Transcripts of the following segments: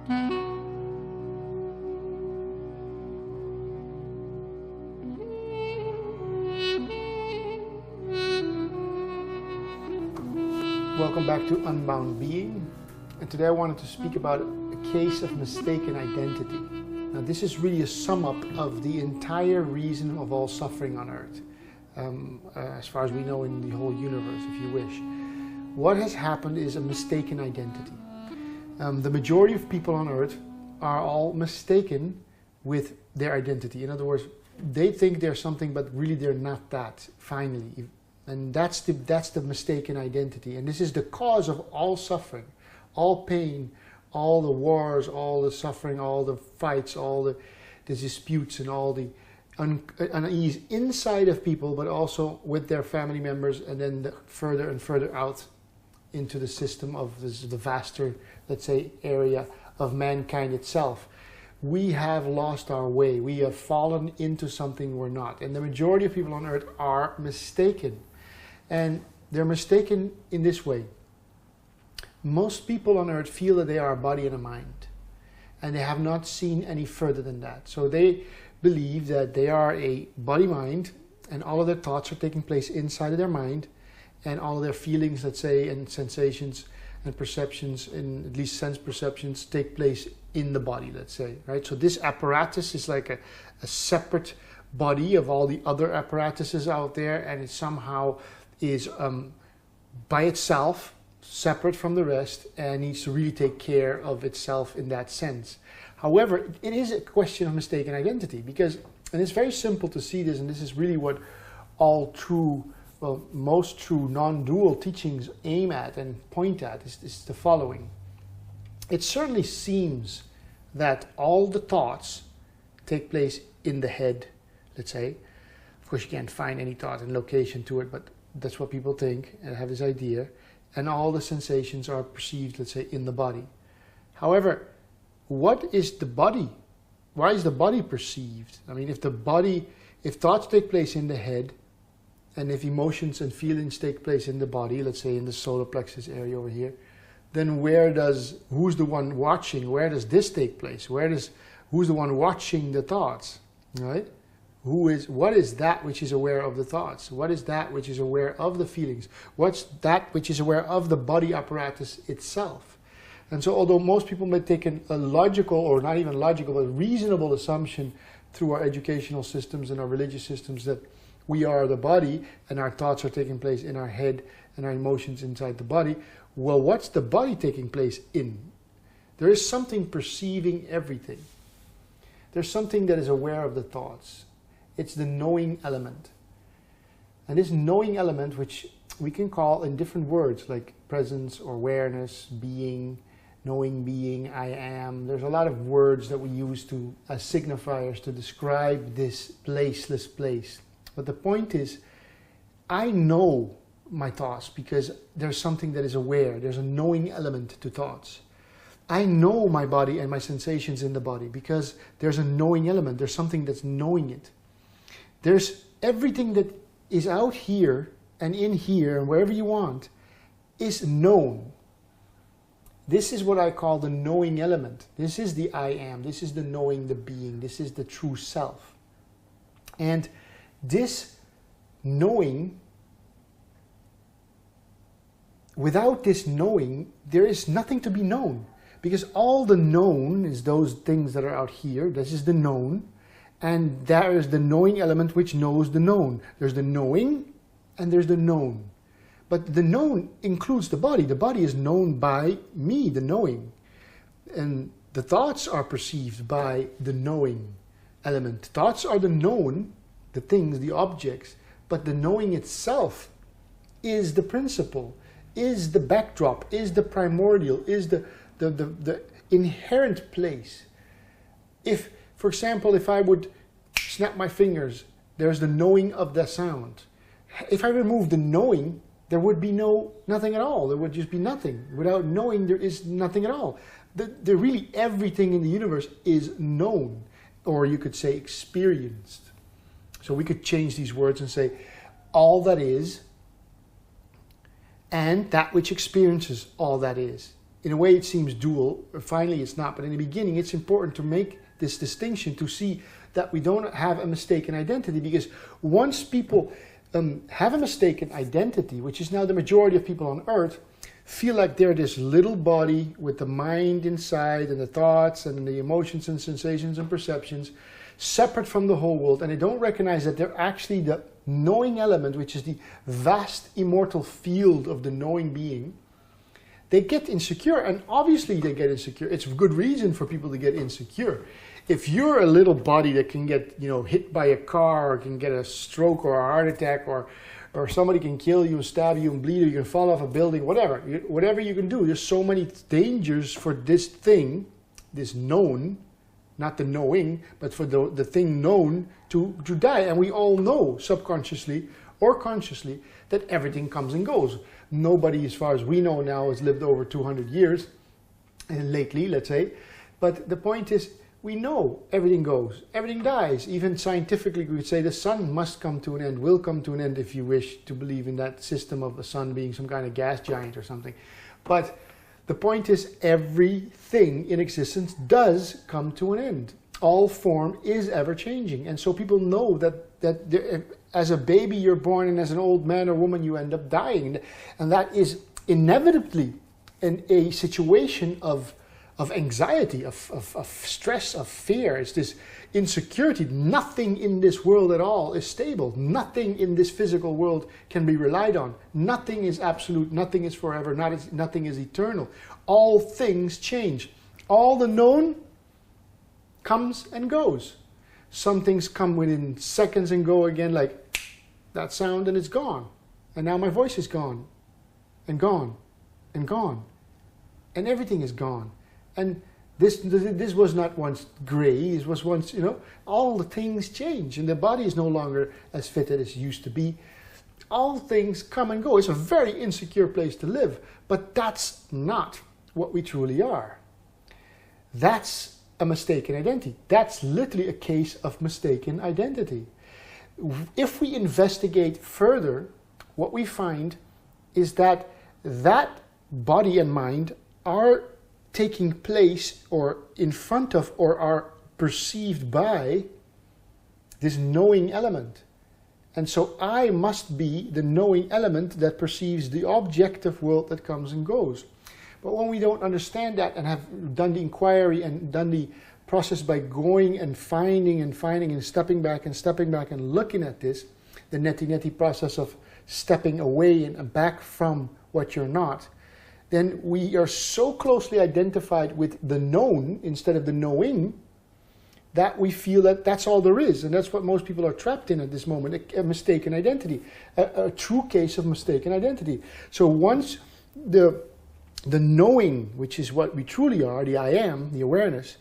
Welcome back to Unbound Being, and today I wanted to speak about a case of mistaken identity. Now this is really a sum up of the entire reason of all suffering on earth, as far as we know in the whole universe, if you wish. What has happened is a mistaken identity. The majority of people on earth are all mistaken with their identity. In other words, they think they're something, but really they're not that, finally. And that's the mistaken identity. And this is the cause of all suffering, all pain, all the wars, all the suffering, all the fights, all the disputes, and all the unease inside of people, but also with their family members, and then further and further out into the system of the vaster, let's say, area of mankind itself. We have lost our way. We have fallen into something we're not. And the majority of people on earth are mistaken. And they're mistaken in this way. Most people on earth feel that they are a body and a mind, and they have not seen any further than that. So they believe that they are a body-mind, and all of their thoughts are taking place inside of their mind, and all of their feelings, let's say, and sensations and perceptions, and at least sense perceptions, take place in the body, let's say, right? So this apparatus is like a separate body of all the other apparatuses out there, and it somehow is by itself, separate from the rest, and needs to really take care of itself in that sense. However, it is a question of mistaken identity, because, and it's very simple to see this, and this is really what all true, well, most true non-dual teachings aim at and point at, is the following. It certainly seems that all the thoughts take place in the head, let's say. Of course, you can't find any thought and location to it, but that's what people think and have this idea. And all the sensations are perceived, let's say, in the body. However, what is the body? Why is the body perceived? I mean, if thoughts take place in the head, and if emotions and feelings take place in the body, let's say in the solar plexus area over here, then who's the one watching? Where does this take place? Who's the one watching the thoughts, right? What is that which is aware of the thoughts? What is that which is aware of the feelings? What's that which is aware of the body apparatus itself? And so although most people may take a logical, or not even logical, but reasonable assumption through our educational systems and our religious systems that we are the body and our thoughts are taking place in our head and our emotions inside the body, well, what's the body taking place in? There is something perceiving everything. There's something that is aware of the thoughts. It's the knowing element. And this knowing element, which we can call in different words, like presence or awareness, being, knowing being, I am. There's a lot of words that we use as signifiers to describe this placeless place. But the point is, I know my thoughts because there's something that is aware. There's a knowing element to thoughts. I know my body and my sensations in the body because there's a knowing element. There's something that's knowing it. There's everything that is out here and in here and wherever you want is known. This is what I call the knowing element. This is the I am. This is the knowing, the being. This is the true self. And this knowing, without this knowing, there is nothing to be known. Because all the known is those things that are out here. This is the known. And there is the knowing element which knows the known. There's the knowing and there's the known. But the known includes the body. The body is known by me, the knowing. And the thoughts are perceived by the knowing element. Thoughts are the known, the things, the objects. But the knowing itself is the principle, is the backdrop, is the primordial, is the inherent place. If, for example, if I would snap my fingers, there's the knowing of the sound. If I remove the knowing, there would be nothing at all. There would just be nothing. Without knowing, there is nothing at all. Really everything in the universe is known, or you could say experienced. So we could change these words and say, all that is, and that which experiences all that is. in a way it seems dual, finally it's not, but in the beginning it's important to make this distinction to see that we don't have a mistaken identity, because once people have a mistaken identity, which is now the majority of people on earth, feel like they're this little body with the mind inside and the thoughts and the emotions and sensations and perceptions separate from the whole world, and they don't recognize that they're actually the knowing element, which is the vast immortal field of the knowing being, they get insecure. And obviously they get insecure. It's a good reason for people to get insecure. If you're a little body that can get, you know, hit by a car, or can get a stroke or a heart attack, or somebody can kill you and stab you and bleed you, you can fall off a building, whatever you can do. There's so many dangers for this thing, this known, not the knowing, but for the thing known to die. And we all know subconsciously or consciously that everything comes and goes. Nobody, as far as we know now, has lived over 200 years, lately, let's say. But the point is, we know everything goes, everything dies. Even scientifically, we would say the sun must come to an end, will come to an end, if you wish to believe in that system of the sun being some kind of gas giant or something. But the point is, everything in existence does come to an end. All form is ever changing. And so people know that as a baby you're born, and as an old man or woman you end up dying. And that is inevitably a situation of anxiety, of stress, of fear. It's this insecurity. Nothing in this world at all is stable. Nothing in this physical world can be relied on. Nothing is absolute. Nothing is forever. Nothing is eternal. All things change. All the known comes and goes. Some things come within seconds and go again, like that sound, and it's gone. And now my voice is gone, and gone, and gone. And everything is gone. And this was not once gray. This was once, you know, all the things change, and the body is no longer as fit as it used to be. All things come and go. It's a very insecure place to live, but that's not what we truly are. That's a mistaken identity. That's literally a case of mistaken identity. If we investigate further, what we find is that body and mind are taking place, or in front of, or are perceived by this knowing element. And so I must be the knowing element that perceives the objective world that comes and goes. But when we don't understand that, and have done the inquiry and done the process by going and finding and stepping back and looking at this, the neti process of stepping away and back from what you're not, then we are so closely identified with the known instead of the knowing that we feel that that's all there is. And that's what most people are trapped in at this moment, a mistaken identity, a true case of mistaken identity. So once the knowing, which is what we truly are, the I am, the awareness,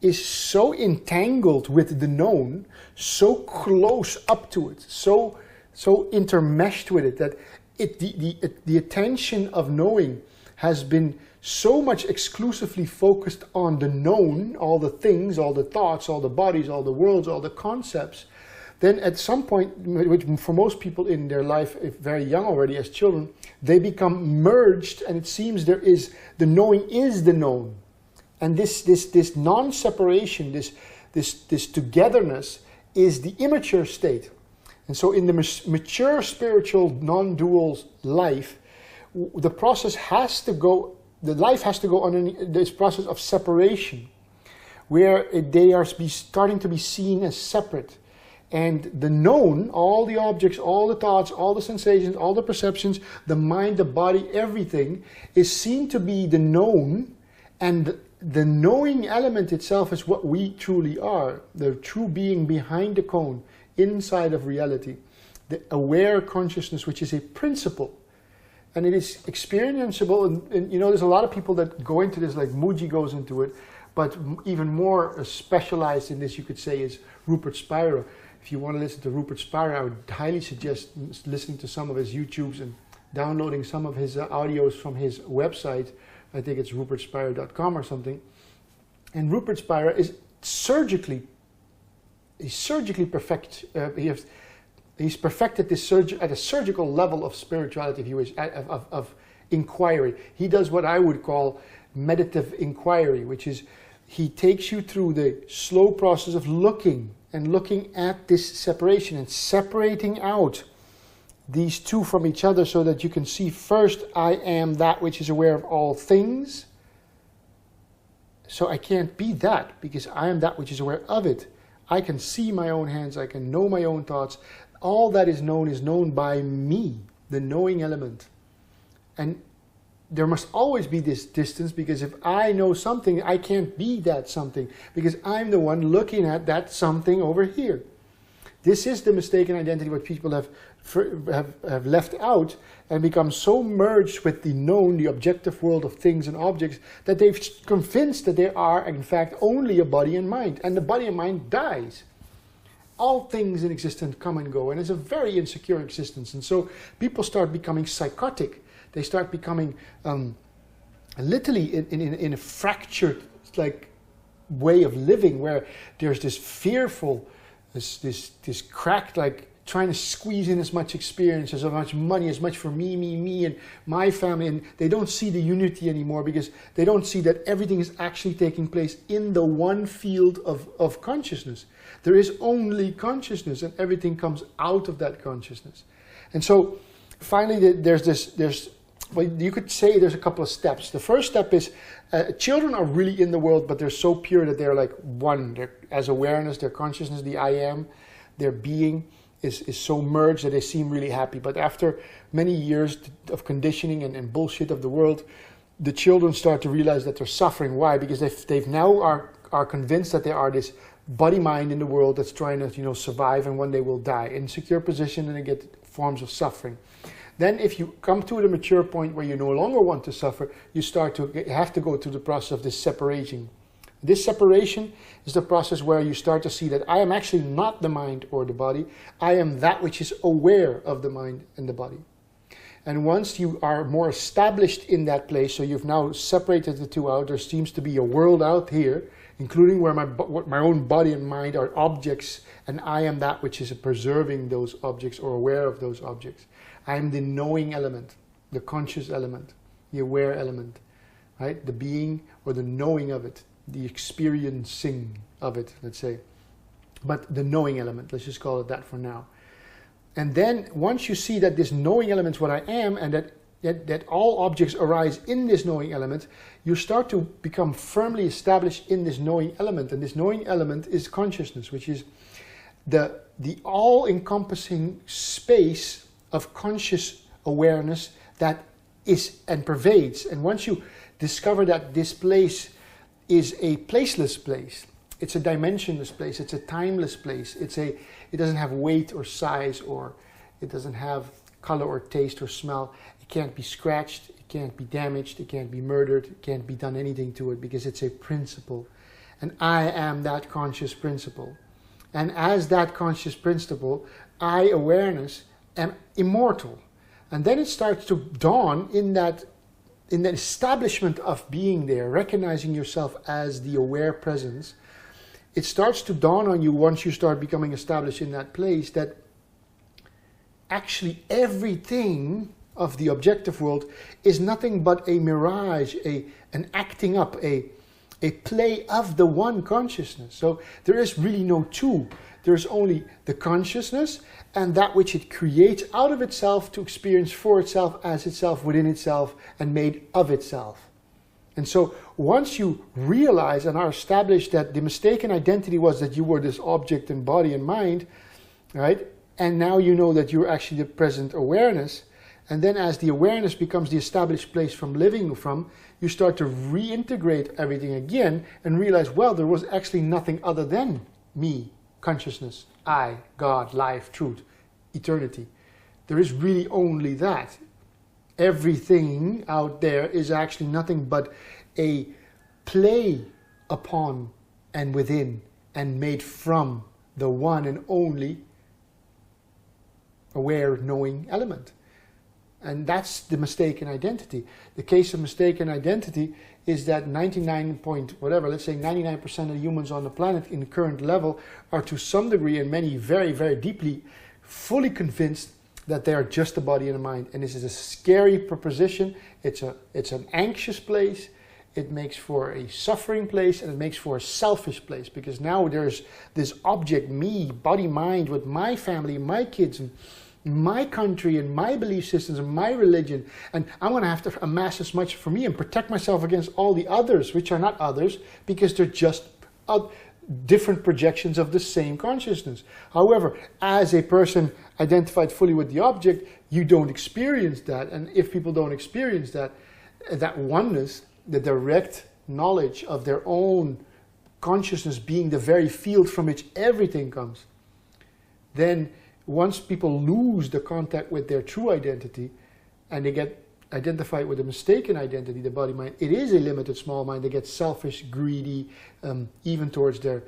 is so entangled with the known, so close up to it, so intermeshed with it, that the attention of knowing has been so much exclusively focused on the known, all the things, all the thoughts, all the bodies, all the worlds, all the concepts, then at some point, which for most people in their life, if very young already as children, they become merged, and it seems there is, the knowing is the known. And this non-separation, this togetherness is the immature state. And so in the mature spiritual non-dual life, the process has to go, the life has to go on this process of separation, where they are starting to be seen as separate. And the known, all the objects, all the thoughts, all the sensations, all the perceptions, the mind, the body, everything is seen to be the known, and the knowing element itself is what we truly are, the true being behind the cone, inside of reality, the aware consciousness, which is a principle. And it is experienceable, and you know, there's a lot of people that go into this, like Muji goes into it, but even more specialized in this, you could say, is Rupert Spira. If you want to listen to Rupert Spira, I would highly suggest listening to some of his YouTubes and downloading some of his audios from his website. I think it's rupertspira.com or something. And Rupert Spira is surgically perfect. He's perfected this at a surgical level of spirituality, if you wish, of inquiry. He does what I would call meditative inquiry, which is he takes you through the slow process of looking at this separation and separating out these two from each other so that you can see first, I am that which is aware of all things. So I can't be that because I am that which is aware of it. I can see my own hands, I can know my own thoughts. All that is known by me, the knowing element. And there must always be this distance, because if I know something, I can't be that something, because I'm the one looking at that something over here. This is the mistaken identity, what people have left out and become so merged with the known, the objective world of things and objects, that they've convinced that they are, in fact, only a body and mind. And the body and mind dies. All things in existence come and go, and it's a very insecure existence. And so people start becoming psychotic. They start becoming literally in a fractured way of living, where there's this fearful, this cracked, trying to squeeze in as much experience, as much money, as much for me, and my family. And they don't see the unity anymore, because they don't see that everything is actually taking place in the one field of consciousness. There is only consciousness, and everything comes out of that consciousnness. And so finally well, you could say there's a couple of steps. The first step is children are really in the world, but they're so pure that they're like one. They're, as awareness, their consciousness, the I am, their being is so merged that they seem really happy. But after many years of conditioning and bullshit of the world, the children start to realize that they're suffering. Why? Because they've now are convinced that they are this body-mind in the world that's trying to survive, and one day will die. Insecure position, and they get forms of suffering. Then if you come to the mature point where you no longer want to suffer, you have to go through the process of this separation. This separation is the process where you start to see that I am actually not the mind or the body. I am that which is aware of the mind and the body. And once you are more established in that place, so you've now separated the two out, there seems to be a world out here, including where my own body and mind are objects, and I am that which is preserving those objects or aware of those objects. I am the knowing element, the conscious element, the aware element, right? The being or the knowing of it, the experiencing of it, let's say. But the knowing element, let's just call it that for now. And then once you see that this knowing element is what I am, and that all objects arise in this knowing element, you start to become firmly established in this knowing element. And this knowing element is consciousness, which is the all-encompassing space of conscious awareness that is and pervades. And once you discover that this place is a placeless place, it's a dimensionless place, it's a timeless place, it doesn't have weight or size, or it doesn't have color or taste or smell. It can't be scratched, it can't be damaged, it can't be murdered, it can't be done anything to it, because it's a principle. And I am that conscious principle. And as that conscious principle, I, awareness, am immortal. And then it starts to dawn in that establishment of being there, recognizing yourself as the aware presence. It starts to dawn on you, once you start becoming established in that place, that actually everything of the objective world is nothing but a mirage, an acting up, a play of the one consciousness. So there is really no two. There's only the consciousness and that which it creates out of itself to experience for itself, as itself, within itself, and made of itself. And so once you realize and are established that the mistaken identity was that you were this object and body and mind, right? And now you know that you're actually the present awareness. And then as the awareness becomes the established place from living from, you start to reintegrate everything again and realize, well, there was actually nothing other than me, consciousness, I, God, life, truth, eternity. There is really only that. Everything out there is actually nothing but a play upon and within and made from the one and only aware, knowing element. And that's the mistaken identity. The case of mistaken identity is that let's say 99% of the humans on the planet in the current level are to some degree, and many very, very deeply, fully convinced that they are just a body and a mind. And this is a scary proposition. It's an anxious place. It makes for a suffering place, and it makes for a selfish place, because now there's this object, me, body, mind, with my family, my kids, and my country, and my belief systems, and my religion. And I'm going to have to amass as much for me and protect myself against all the others, which are not others, because they're just different projections of the same consciousness. However, as a person identified fully with the object, you don't experience that. And if people don't experience that oneness, the direct knowledge of their own consciousness being the very field from which everything comes, then once people lose the contact with their true identity and they get identified with a mistaken identity, the body mind, it is a limited small mind. They get selfish, greedy, even towards their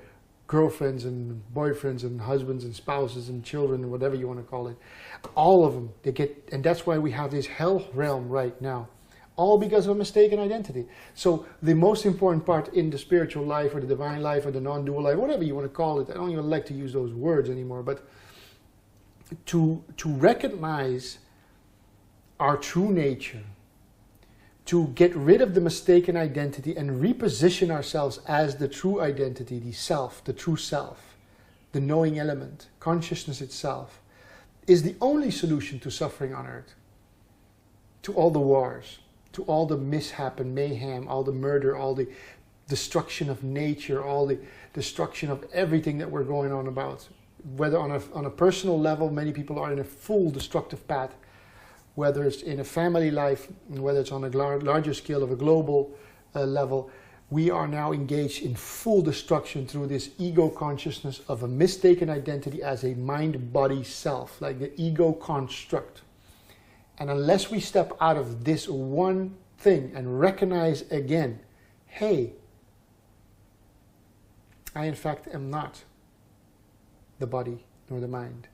girlfriends and boyfriends and husbands and spouses and children and whatever you want to call it. All of them, they get, and that's why we have this hell realm right now. All because of a mistaken identity. So the most important part in the spiritual life or the divine life or the non-dual life, whatever you want to call it, I don't even like to use those words anymore, but to recognize our true nature, to get rid of the mistaken identity and reposition ourselves as the true identity, the self, the true self, the knowing element, consciousness itself, is the only solution to suffering on earth, to all the wars, to all the mishap and mayhem, all the murder, all the destruction of nature, all the destruction of everything that we're going on about. Whether on a personal level, many people are in a full destructive path, whether it's in a family life, whether it's on a larger scale of a global level, we are now engaged in full destruction through this ego consciousness of a mistaken identity as a mind-body self, like the ego construct. And unless we step out of this one thing and recognize again, hey, I in fact am not the body nor the mind.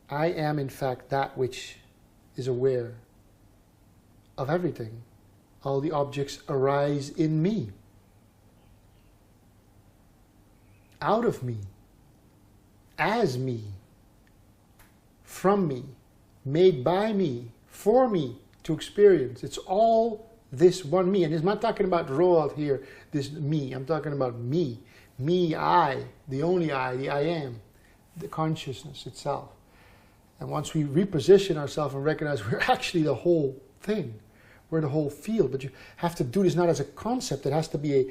I am in fact that which is aware of everything. All the objects arise in me, out of me, as me, from me, made by me, for me to experience. It's all this one me. And I'm not talking about Roald here, this me. I'm talking about me. Me, I, the only I, the I am, the consciousness itself. And once we reposition ourselves and recognize we're actually the whole thing, we're the whole field. But you have to do this not as a concept. It has to be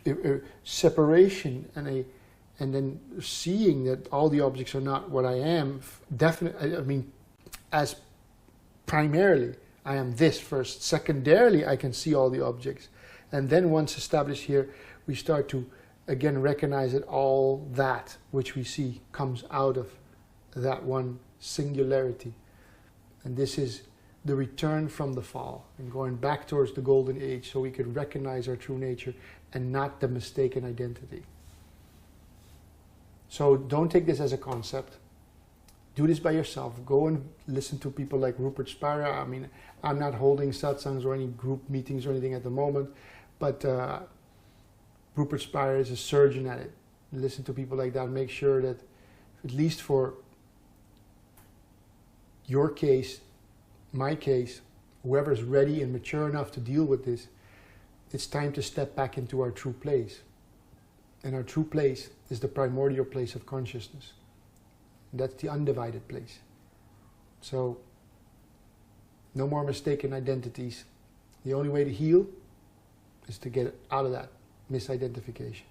a separation and then seeing that all the objects are not what I am. Definitely, I mean, as primarily, I am this first. Secondarily, I can see all the objects. And then once established here, we start to again recognize that all that which we see comes out of that one singularity. And this is the return from the fall and going back towards the golden age, so we can recognize our true nature and not the mistaken identity. So don't take this as a concept. Do this by yourself. Go and listen to people like Rupert Spira. I mean, I'm not holding satsangs or any group meetings or anything at the moment, but Rupert Spira is a surgeon at it. Listen to people like that. Make sure that, at least for your case, my case, whoever's ready and mature enough to deal with this, it's time to step back into our true place. And our true place is the primordial place of consciousness. That's the undivided place. So, no more mistaken identities. The only way to heal is to get out of that misidentification.